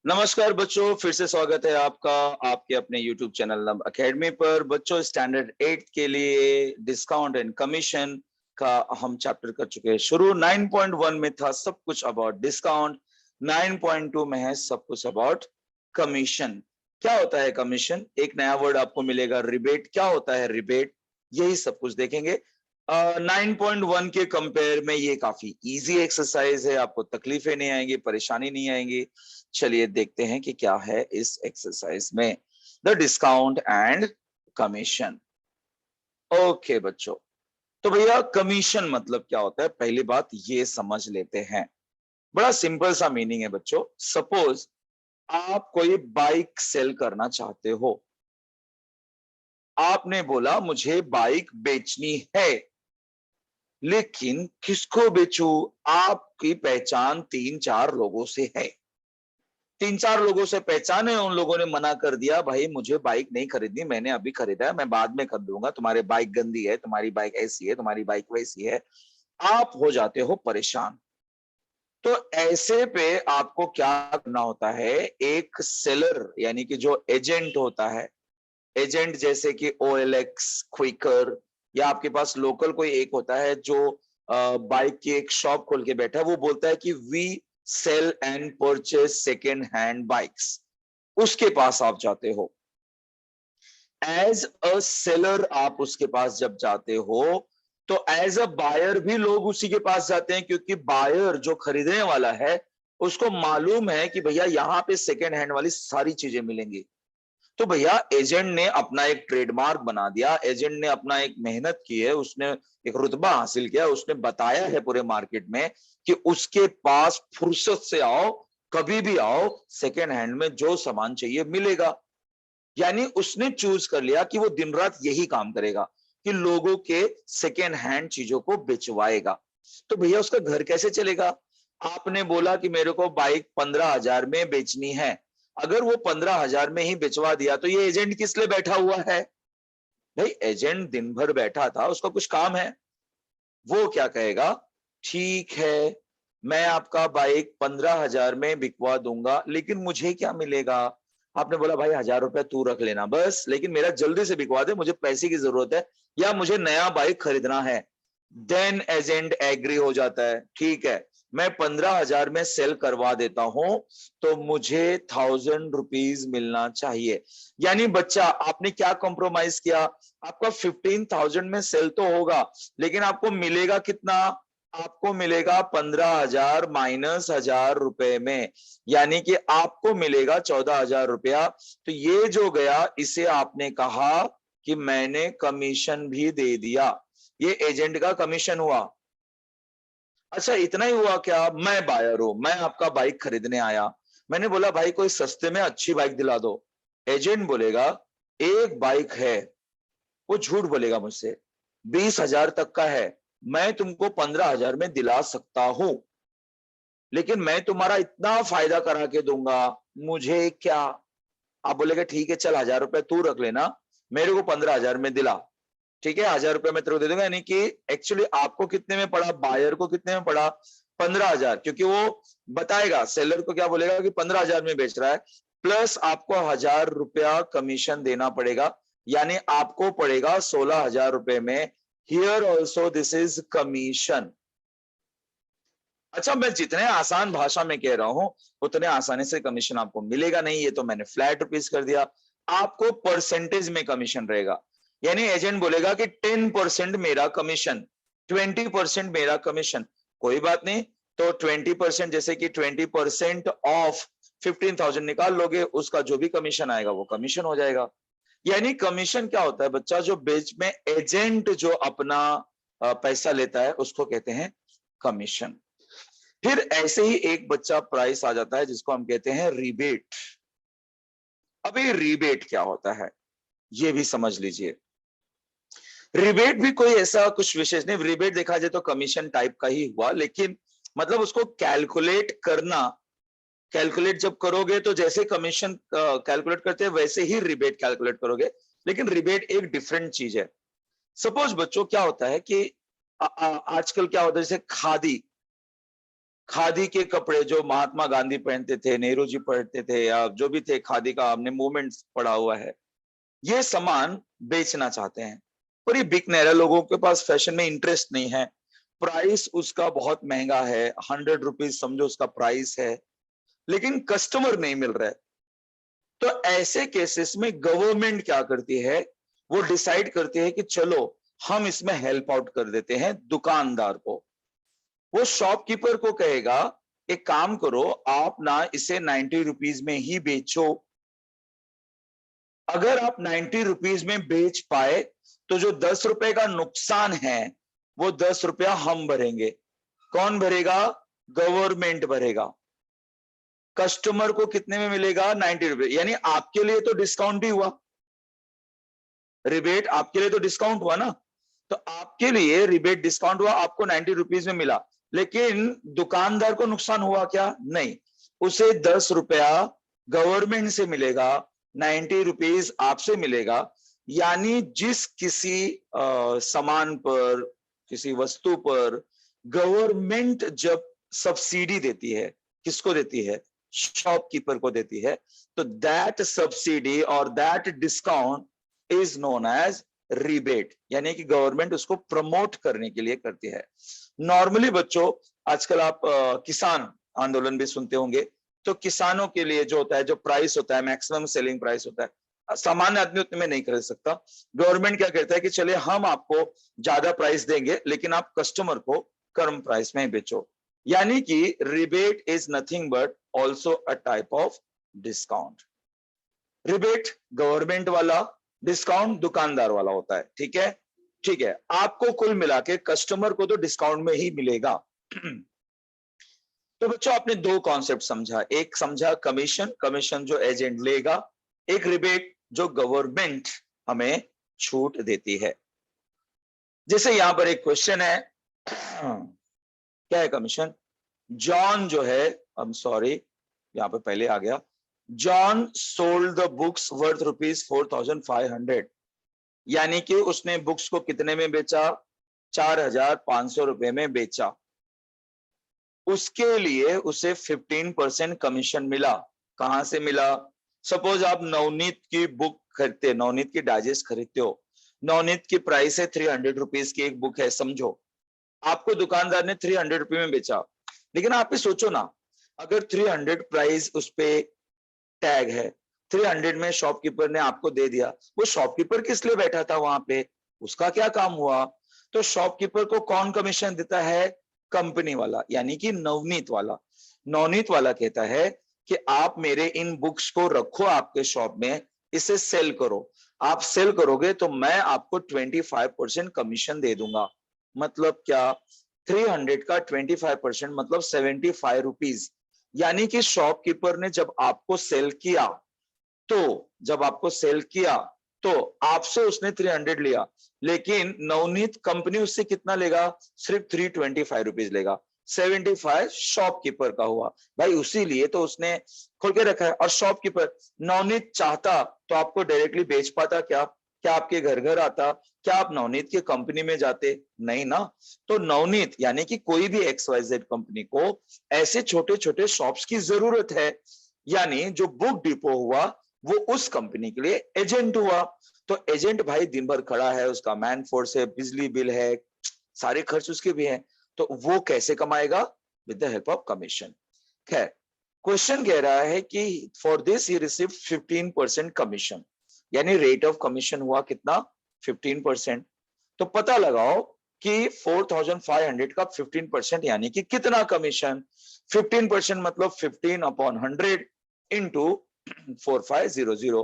नमस्कार बच्चों, फिर से स्वागत है आपका आपके अपने YouTube चैनल नम अकेडमी पर। बच्चों, स्टैंडर्ड 8 के लिए डिस्काउंट एंड कमीशन का हम चैप्टर कर चुके हैं शुरू। 9.1 में था सब कुछ अबाउट डिस्काउंट, 9.2 में है सब कुछ अबाउट कमीशन। क्या होता है कमीशन? एक नया वर्ड आपको मिलेगा, रिबेट। क्या होता है रिबेट? यही सब कुछ देखेंगे। 9.1 के कंपेयर में ये काफी इजी एक्सरसाइज है, आपको तकलीफें नहीं आएंगी, परेशानी नहीं आएंगी। चलिए देखते हैं कि क्या है इस एक्सरसाइज में। The discount and commission. Okay बच्चों, तो भैया कमीशन मतलब क्या होता है, पहली बात ये समझ लेते हैं। बड़ा सिंपल सा मीनिंग है बच्चों। सपोज आप कोई बाइक सेल करना चाहते हो, आपने बोला मुझे बाइक बेचनी है, लेकिन किसको बेचूं? आपकी पहचान 3-4 लोगों से है, 3-4 लोगों से पहचान है, उन लोगों ने मना कर दिया, भाई मुझे बाइक नहीं खरीदनी, मैंने अभी खरीदा है, मैं बाद में खरीदूंगा, तुम्हारी बाइक गंदी है, तुम्हारी बाइक ऐसी है, तुम्हारी बाइक वैसी है। आप हो जाते हो परेशान। तो ऐसे पे आपको क्या करना होता है? एक सेलर यानी कि जो एजेंट होता है, एजेंट जैसे कि OLX, क्विकर, या आपके पास लोकल कोई एक होता है जो बाइक की एक शॉप खोल के बैठा है, वो बोलता है कि we sell and purchase second hand bikes. उसके पास आप जाते हो एज अ सेलर। आप उसके पास जब जाते हो तो एज अ बायर भी लोग उसी के पास जाते हैं, क्योंकि बायर जो खरीदने वाला है उसको मालूम है कि भैया यहाँ पे सेकेंड हैंड वाली सारी चीजें मिलेंगी। तो भैया एजेंट ने अपना एक ट्रेडमार्क बना दिया, एजेंट ने अपना एक मेहनत की है, उसने एक रुतबा हासिल किया, उसने बताया है पूरे मार्केट में कि उसके पास फुर्सत से आओ, कभी भी आओ, सेकेंड हैंड में जो सामान चाहिए मिलेगा। यानी उसने चूज कर लिया कि वो दिन रात यही काम करेगा कि लोगों के सेकेंड हैंड चीजों को बेचवाएगा। तो भैया उसका घर कैसे चलेगा? आपने बोला कि मेरे को बाइक 15,000 में बेचनी है, अगर वो 15,000 में ही बेचवा दिया तो ये एजेंट किस लिए बैठा हुआ है? भाई एजेंट दिन भर बैठा था, उसका कुछ काम है। वो क्या कहेगा? ठीक है, मैं आपका बाइक 15,000 में बिकवा दूंगा, लेकिन मुझे क्या मिलेगा? आपने बोला भाई 1,000 रुपया तू रख लेना बस, लेकिन मेरा जल्दी से बिकवा दे, मुझे पैसे की जरूरत है, या मुझे नया बाइक खरीदना है। देन एजेंट एग्री हो जाता है, ठीक है, मैं 15,000 में सेल करवा देता हूं, तो मुझे 1,000 रुपीज मिलना चाहिए। यानी बच्चा आपने क्या कॉम्प्रोमाइज किया? आपका 15,000 में सेल तो होगा, लेकिन आपको मिलेगा कितना? आपको मिलेगा 15,000 माइनस 1,000 रुपए में, यानी कि आपको मिलेगा 14,000 रुपया। तो ये जो गया इसे आपने कहा कि मैंने कमीशन भी दे दिया, ये एजेंट का कमीशन हुआ। अच्छा इतना ही हुआ क्या? मैं बायर हूं, मैं आपका बाइक खरीदने आया, मैंने बोला भाई कोई सस्ते में अच्छी बाइक दिला दो। एजेंट बोलेगा एक बाइक है, वो झूठ बोलेगा मुझसे, 20,000 तक का है, मैं तुमको 15,000 में दिला सकता हूं, लेकिन मैं तुम्हारा इतना फायदा करा के दूंगा, मुझे क्या? आप बोलेगा ठीक है चल 1,000 रुपए तू रख लेना, मेरे को 15,000 में दिला। ठीक है, 1,000 रुपए मैं तेरे को दे दूंगा। यानी कि एक्चुअली आपको कितने में पड़ा, बायर को कितने में पड़ा? 15,000, क्योंकि वो बताएगा, सेलर को क्या बोलेगा कि 15,000 में बेच रहा है, प्लस आपको 1,000 रुपया कमीशन देना पड़ेगा, यानी आपको पड़ेगा 16,000 रुपए में। Here also this is commission. अच्छा, मैं जितने आसान भाषा में कह रहा हूं उतने आसानी से कमीशन आपको मिलेगा नहीं, ये तो मैंने फ्लैट रुपीज कर दिया। आपको परसेंटेज में कमीशन रहेगा, यानी एजेंट बोलेगा कि 10% मेरा कमीशन, 20% मेरा कमीशन। कोई बात नहीं, तो 20% जैसे कि 20% ऑफ 15,000 निकाल लोगे, उसका जो भी कमीशन आएगा वो कमीशन हो जाएगा। यानी कमीशन क्या होता है बच्चा? जो बीच में एजेंट जो अपना पैसा लेता है उसको कहते हैं कमीशन। फिर ऐसे ही एक बच्चा प्राइस आ जाता है जिसको हम कहते हैं रिबेट। अब ये रिबेट क्या होता है ये भी समझ लीजिए। रिबेट भी कोई ऐसा कुछ विशेष नहीं, रिबेट देखा जाए तो कमीशन टाइप का ही हुआ, लेकिन मतलब उसको कैलकुलेट करना, कैलकुलेट जब करोगे तो जैसे कमीशन कैलकुलेट करते हैं वैसे ही रिबेट कैलकुलेट करोगे, लेकिन रिबेट एक डिफरेंट चीज है। सपोज बच्चों क्या होता है कि आजकल क्या होता है, जैसे खादी, खादी के कपड़े जो महात्मा गांधी पहनते थे, नेहरू जी पहनते थे, या जो भी थे, खादी का हमने मूवमेंट पढ़ा हुआ है, ये सामान बेचना चाहते हैं, पर ये बिक नहीं रहा, लोगों के पास फैशन में इंटरेस्ट नहीं है, प्राइस उसका बहुत महंगा है, 100 रुपीज समझो उसका प्राइस है, लेकिन कस्टमर नहीं मिल रहा है। तो ऐसे केसेस में गवर्नमेंट क्या करती है, वो डिसाइड करती है कि चलो हम इसमें हेल्प आउट कर देते हैं दुकानदार को। वो शॉपकीपर को कहेगा एक काम करो, आप ना इसे 90 रुपीज में ही बेचो। अगर आप 90 रुपीज में बेच पाए तो जो 10 रुपए का नुकसान है वो 10 रुपया हम भरेंगे। कौन भरेगा? गवर्नमेंट भरेगा। कस्टमर को कितने में मिलेगा? 90 रुपए, यानी आपके लिए तो डिस्काउंट ही हुआ, रिबेट आपके लिए तो डिस्काउंट हुआ ना, तो आपके लिए रिबेट डिस्काउंट हुआ, आपको 90 रुपीज में मिला, लेकिन दुकानदार को नुकसान हुआ क्या? नहीं, उसे 10 रुपया गवर्नमेंट से मिलेगा, 90 रुपीज आपसे मिलेगा। यानी जिस किसी सामान पर, किसी वस्तु पर गवर्नमेंट जब सब्सिडी देती है, किसको देती है? शॉपकीपर को देती है, तो दैट सब्सिडी और that discount is known as rebate, यानी कि गवर्नमेंट उसको प्रमोट करने के लिए करती है। नॉर्मली बच्चों, आजकल आप किसान आंदोलन भी सुनते होंगे, तो किसानों के लिए जो होता है, जो प्राइस होता है, मैक्सिमम सेलिंग प्राइस होता है, सामान्य आदमी उतने में नहीं खरीद सकता। गवर्नमेंट क्या कहता है कि चलिए हम आपको ज्यादा प्राइस देंगे, लेकिन आप कस्टमर को कम प्राइस में बेचो। यानी कि rebate is nothing but also a type of discount. Rebate government वाला, डिस्काउंट दुकानदार वाला होता है। ठीक है, ठीक है, आपको कुल मिला के कस्टमर को तो डिस्काउंट में ही मिलेगा। तो बच्चों आपने दो कॉन्सेप्ट समझा, एक समझा कमीशन, कमीशन जो एजेंट लेगा, एक रिबेट जो गवर्नमेंट हमें छूट देती है। जैसे यहां पर एक क्वेश्चन है, क्या है कमीशन? जॉन जो है, आई एम सॉरी, यहां पर पहले आ गया, John sold the books worth ₹4,500, यानी कि उसने बुक्स को कितने में बेचा? 4,500 रुपए में बेचा। उसके लिए उसे 15% कमीशन मिला। कहां से मिला? सपोज आप नवनीत की बुक खरीदते, नवनीत की डाइजेस्ट खरीदते हो, नवनीत की प्राइस है 300 रुपीज की एक बुक है समझो, आपको दुकानदार ने 300 रुपए में बेचा, लेकिन आप भी सोचो ना, अगर 300 प्राइस उस पे टैग है, 300 में शॉपकीपर ने आपको दे दिया, वो शॉपकीपर किस लिए बैठा था वहां पे? उसका क्या काम हुआ? तो शॉपकीपर को कौन कमीशन देता है? कंपनी वाला, यानी कि नवनीत वाला। नवनीत वाला कहता है कि आप मेरे इन बुक्स को रखो आपके शॉप में, इसे सेल करो, आप सेल करोगे तो मैं आपको 25% कमीशन दे दूंगा। मतलब क्या? 300 का 25% मतलब 75 रुपीज। यानी कि शॉपकीपर ने जब आपको सेल किया, तो जब आपको सेल किया तो आपसे उसने 300 लिया, लेकिन नवनीत कंपनी उससे कितना लेगा? सिर्फ 325 रुपीज लेगा। 75 शॉपकीपर का हुआ भाई, उसी लिए तो उसने खोल के रखा है। और शॉपकीपर, नवनीत चाहता तो आपको डायरेक्टली बेच पाता क्या? क्या आपके घर घर आता? क्या आप नवनीत की कंपनी में जाते? नहीं ना। तो नवनीत यानी कि कोई भी XYZ कंपनी को ऐसे छोटे छोटे शॉप्स की जरूरत है, यानी जो बुक डिपो हुआ वो उस कंपनी के लिए एजेंट हुआ। तो एजेंट भाई दिन भर खड़ा है, उसका मैन फोर्स है, बिजली बिल है, सारे खर्च उसके भी हैं, तो वो कैसे कमाएगा? With the help of commission. खैर, क्वेश्चन कह रहा है कि for this he receive 15% commission, यानी रेट ऑफ कमीशन हुआ कितना? 15%। तो पता लगाओ कि 4,500 का 15% यानी कि कितना कमीशन? 15% मतलब 15/100 इंटू 4500,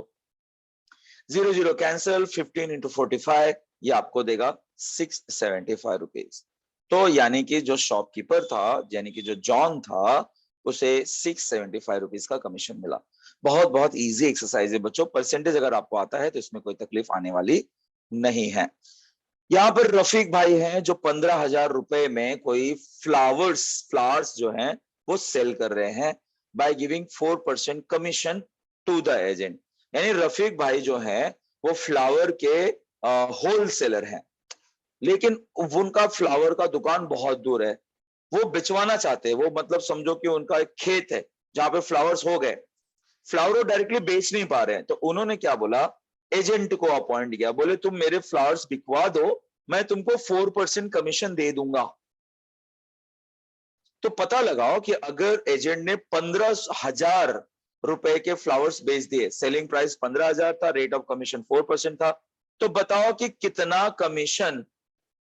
00 कैंसल, 15 इंटू 45, ये आपको देगा 675 रुपीज। तो यानी कि जो शॉपकीपर था, यानी कि जो जॉन था, उसे 675 रुपीज का कमीशन मिला। बहुत बहुत इजी एक्सरसाइज है बच्चों, परसेंटेज अगर आपको आता है तो इसमें कोई तकलीफ आने वाली नहीं है। यहाँ पर रफीक भाई हैं जो 15,000 रुपए में कोई फ्लावर्स जो हैं वो सेल कर रहे हैं by giving 4% commission to the agent. यानी रफीक भाई जो हैं वो फ्लावर के होलसेलर हैं, लेकिन उनका फ्लावर का दुकान बहुत दूर है। वो बिचवाना चाहते हैं, वो मतलब समझो कि उनका एक खेत है जहां पे फ्लावर्स हो गए, फ्लावर वो डायरेक्टली बेच नहीं पा रहे हैं, तो उन्होंने क्या बोला, एजेंट को अपॉइंट किया, बोले तुम मेरे फ्लावर्स बिकवा दो, मैं तुमको 4% कमीशन दे दूंगा। तो पता लगाओ कि अगर एजेंट ने 15,000 रुपए के फ्लावर्स बेच दिए, सेलिंग प्राइस 15,000 था, रेट ऑफ कमीशन 4% था, तो बताओ कि कितना कमीशन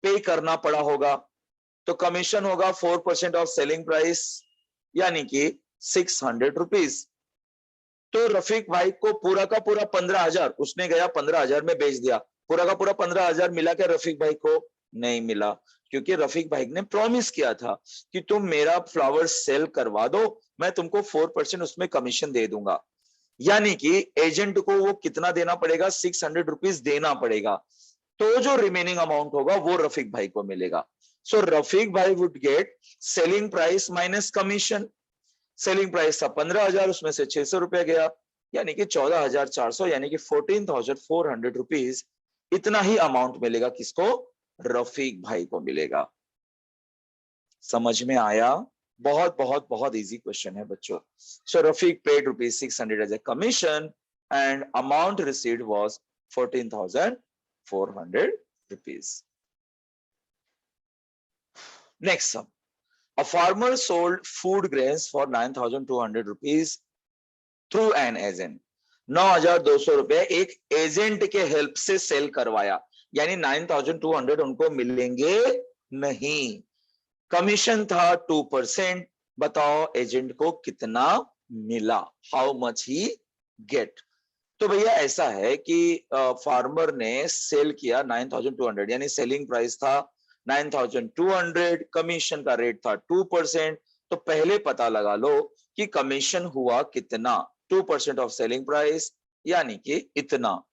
पे करना पड़ा होगा। तो कमीशन होगा 4% ऑफ सेलिंग प्राइस, यानी कि 600 रुपीज। तो रफीक भाई को पूरा का पूरा 15,000, उसने गया 15,000 में बेच दिया, पूरा का पूरा 15,000 मिला क्या रफीक भाई को? नहीं मिला, क्योंकि रफीक भाई ने प्रॉमिस किया था कि तुम मेरा फ्लावर सेल करवा दो, मैं तुमको 4% उसमें कमीशन दे दूंगा। यानी कि एजेंट को वो कितना देना पड़ेगा, 600 रुपीज देना पड़ेगा। तो जो रिमेनिंग अमाउंट होगा वो रफीक भाई को मिलेगा। सो रफीक भाई would get selling price minus commission. Selling price था 15,000, उसमें से 600 रुपया गया, यानी कि 14,400, यानी कि 14,400 रुपीज। इतना ही अमाउंट मिलेगा किसको? रफीक भाई को मिलेगा। समझ में आया? बहुत बहुत बहुत इजी क्वेश्चन है बच्चों। So Rafiq paid ₹600 as a commission and amount received was 14,400 rupees. Next sum, a farmer sold food grains for 9,200 rupees through an agent. 9,200 रुपए एक एजेंट के हेल्प से सेल करवाया, यानी 9,200 उनको मिलेंगे नहीं। कमीशन था 2%। बताओ एजेंट को कितना मिला, हाउ मच ही गेट। तो भैया ऐसा है कि फार्मर ने सेल किया 9,200, यानी सेलिंग प्राइस था 9,200, कमीशन का रेट था 2%। तो पहले पता लगा लो कि कमीशन हुआ कितना, 2% ऑफ सेलिंग प्राइस, यानी कि इतना।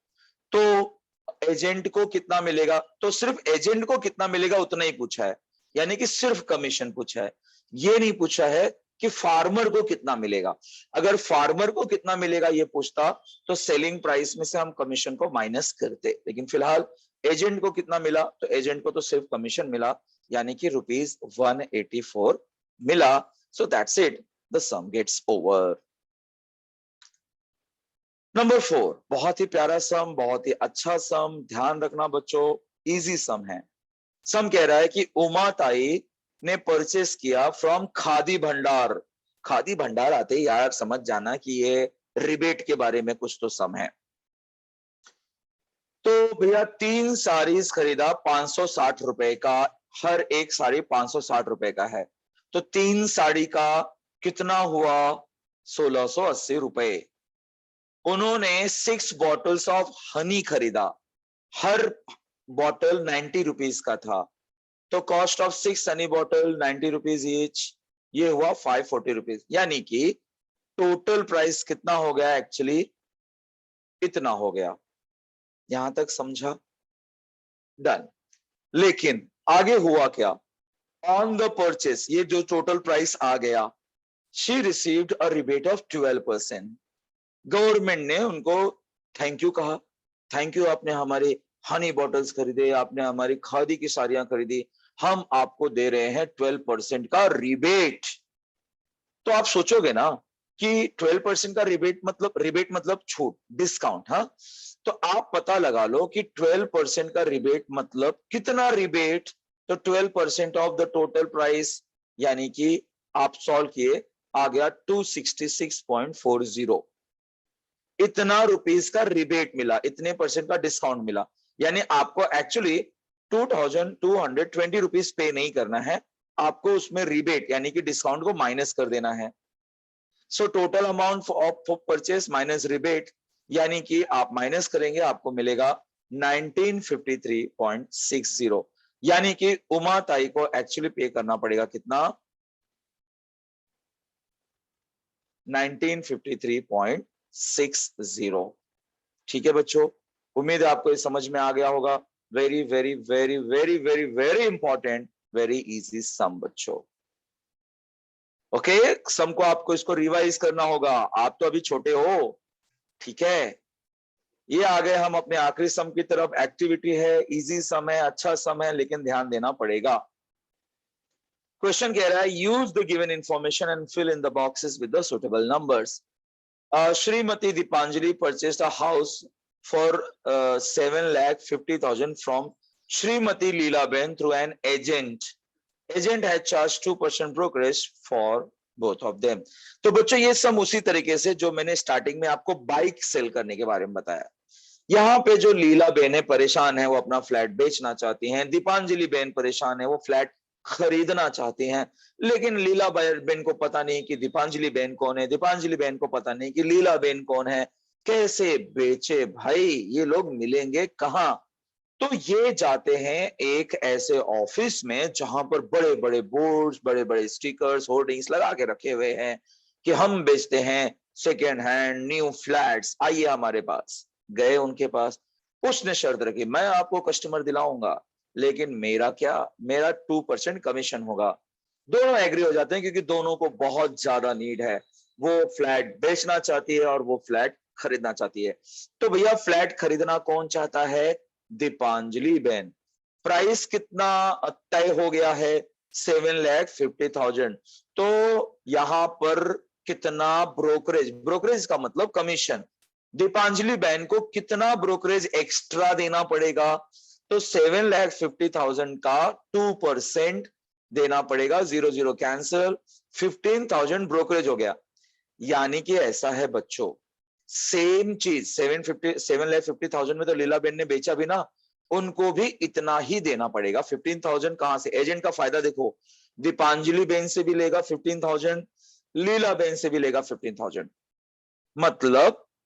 तो एजेंट को कितना मिलेगा, तो सिर्फ एजेंट को कितना मिलेगा उतना ही पूछा है, यानी कि सिर्फ कमीशन पूछा है, ये नहीं पूछा है कि फार्मर को कितना मिलेगा। अगर फार्मर को कितना मिलेगा ये पूछता तो सेलिंग प्राइस में से हम कमीशन को माइनस करते, लेकिन फिलहाल एजेंट को कितना मिला, तो एजेंट को तो सिर्फ कमीशन मिला, यानी कि ₹184 मिला। So that's it, the sum gets over. Number 4, बहुत ही प्यारा सम, बहुत ही अच्छा सम, ध्यान रखना बच्चों, इजी सम है। सम कह रहा है कि उमा ताई ने परचेस किया फ्रॉम खादी भंडार। खादी भंडार आते ही यार समझ जाना कि ये रिबेट के बारे में कुछ तो सम है। तो भैया 3 साड़ीज खरीदा 560 रुपए का, हर एक साड़ी 560 रुपए का है, तो 3 साड़ी का कितना हुआ, 1,680 रुपए। उन्होंने 6 बॉटल्स ऑफ हनी खरीदा, हर बॉटल 90 रुपीज का था, तो cost of 6 Honey bottle 90 rupees each, ये हुआ 540 रुपीज, यानी कि टोटल प्राइस कितना हो गया, एक्चुअली इतना हो गया। यहां तक समझा? डन। लेकिन आगे हुआ क्या, ऑन द परचेस, ये जो टोटल प्राइस आ गया, she received a rebate of 12%। Government ने उनको थैंक यू कहा, थैंक यू आपने हमारे हनी बॉटल्स खरीदे, आपने हमारी खादी की साड़ियां खरीदी, हम आपको दे रहे हैं 12% का रिबेट। तो आप सोचोगे ना कि 12% का रिबेट मतलब छूट, डिस्काउंट। हाँ, तो आप पता लगा लो कि 12% का रिबेट मतलब कितना रिबेट, तो 12% ऑफ द टोटल प्राइस, यानी कि आप सॉल्व किए, आ गया 266.40। इतना रुपीस का रिबेट मिला, इतने परसेंट का डिस्काउंट मिला, यानी आपको एक्चुअली 2,220 रुपीस पे नहीं करना है, आपको उसमें रिबेट यानी कि डिस्काउंट को माइनस कर देना है। So total amount of purchase minus rebate, यानी कि आप माइनस करेंगे आपको मिलेगा 1953.60, यानी कि उमा ताई को एक्चुअली पे करना पड़ेगा कितना, 1953.60। ठीक है बच्चों, उम्मीद है आपको ये समझ में आ गया होगा। Very very very very very very important, very easy sum बच्चों। ओके, सम को आपको इसको रिवाइज करना होगा, आप तो अभी छोटे हो, ठीक है। ये आ गए हम अपने आखिरी सम की तरफ। एक्टिविटी है, इजी सम है, अच्छा सम है, लेकिन ध्यान देना पड़ेगा। क्वेश्चन कह रहा है use the given information and fill in the boxes with the suitable numbers. Srimati Dipanjali purchased a house for 7,50,000 from Srimati Leelaben through an agent. Agent had charged 2% brokerage for both of them. तो बच्चों ये सब उसी तरीके से जो मैंने starting में आपको बाइक सेल करने के बारे में बताया. यहाँ पे जो लीला बहनें परेशान है वो अपना फ्लैट बेचना चाहती हैं, दीपांजलि बहन परेशान है वो फ्लैट खरीदना चाहती हैं, लेकिन लीला बहन को पता नहीं कि दीपांजलि बहन कौन है, दीपांजलि बहन को पता नहीं कि लीला बहन कौन है. कैसे बेचे भाई, ये लोग मिलेंगे कहाँ? तो ये जाते हैं एक ऐसे ऑफिस में जहां पर बड़े बड़े बोर्ड्स, बड़े बड़े स्टिकर्स, होर्डिंग्स लगा के रखे हुए हैं कि हम बेचते हैं सेकेंड हैंड न्यू फ्लैट्स, आइए हमारे पास. गए उनके पास, उसने शर्त रखी मैं आपको कस्टमर दिलाऊंगा, लेकिन मेरा क्या, मेरा 2% कमीशन होगा. दोनों एग्री हो जाते हैं क्योंकि दोनों को बहुत ज्यादा नीड है. वो फ्लैट बेचना चाहती है और वो फ्लैट खरीदना चाहती है. तो भैया फ्लैट खरीदना कौन चाहता है? दीपांजलि बहन. प्राइस कितना तय हो गया है? 7,50,000. तो यहां पर कितना ब्रोकरेज, ब्रोकरेज का मतलब कमीशन, दीपांजलि बहन को कितना ब्रोकरेज एक्स्ट्रा देना पड़ेगा? तो 7,50,000 का 2% देना पड़ेगा. 0 कैंसिल, 15,000 ब्रोकरेज हो गया. यानी कि ऐसा है बच्चों, सेम चीज 7,50,000 में तो लीला बेन ने बेचा भी ना, उनको भी इतना ही देना पड़ेगा. 15,000 कहां से? एजेंट का फायदा देखो, दीपांजलि बेन से भी लेगा 15,000, लीला बेन से भी लेगा 15,000.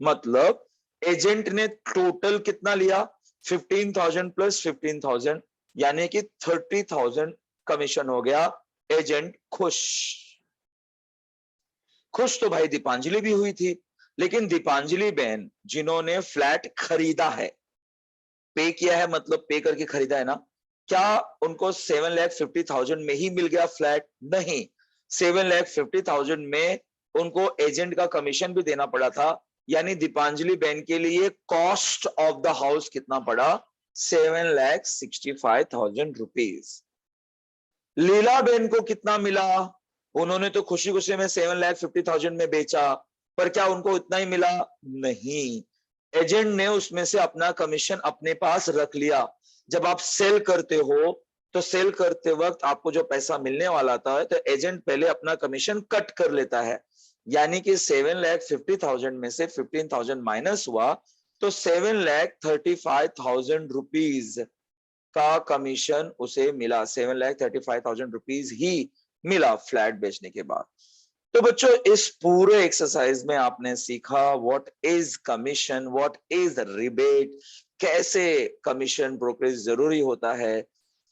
मतलब एजेंट ने टोटल कितना लिया? 15,000 प्लस 15,000, यानी कि 30,000 कमीशन हो गया. एजेंट खुश. खुश तो भाई दीपांजलि भी हुई थी, लेकिन दीपांजलि बहन जिन्होंने फ्लैट खरीदा है, पे किया है, मतलब पे करके खरीदा है ना, क्या उनको 7,50,000 में ही मिल गया फ्लैट? नहीं, 7,50,000 में उनको एजेंट का कमीशन भी देना पड़ा था. यानी दीपांजलि बहन के लिए कॉस्ट ऑफ द हाउस कितना पड़ा? 7,65,000 रुपीज. लीला बहन को कितना मिला? उन्होंने तो खुशी खुशी में 7,50,000 में बेचा, पर क्या उनको इतना ही मिला? नहीं, एजेंट ने उसमें से अपना कमीशन अपने पास रख लिया. जब आप सेल करते हो तो सेल करते वक्त आपको जो पैसा मिलने वाला था तो एजेंट पहले अपना कमीशन कट कर लेता है. यानी कि 7,50,000 में से 15,000 माइनस हुआ तो 7,35,000 रुपीज का कमीशन उसे मिला. 7,35,000 रुपीज ही मिला फ्लैट बेचने के बाद. तो बच्चों इस पूरे एक्सरसाइज में आपने सीखा what is commission, what is rebate, कैसे कमीशन ब्रोकरेज जरूरी होता है.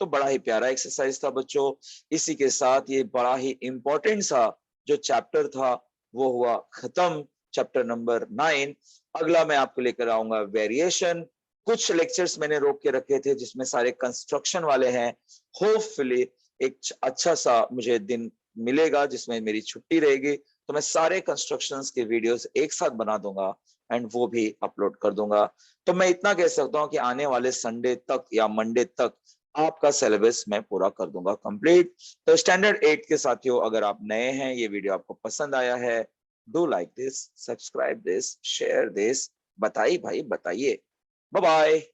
तो बड़ा ही प्यारा एक्सरसाइज था बच्चों. इसी के साथ ये बड़ा ही इंपॉर्टेंट सा जो चैप्टर था वो हुआ खत्म, चैप्टर नंबर 9. अगला मैं आपको लेकर आऊंगा वेरिएशन. कुछ लेक्चर्स मैंने रोक के रखे थे जिसमें सारे कंस्ट्रक्शन वाले हैं. होपफुली एक अच्छा सा मुझे दिन मिलेगा जिसमें मेरी छुट्टी रहेगी, तो मैं सारे कंस्ट्रक्शंस के वीडियोस एक साथ बना दूंगा एंड वो भी अपलोड कर दूंगा. तो मैं इतना कह सकता हूं कि आने वाले संडे तक या मंडे तक आपका सिलेबस मैं पूरा कर दूंगा कंप्लीट. तो स्टैंडर्ड 8 के साथियों, अगर आप नए हैं, ये वीडियो आपको पसंद आया है, do like this, subscribe this, share this, बताइए भाई बताइए. Bye bye.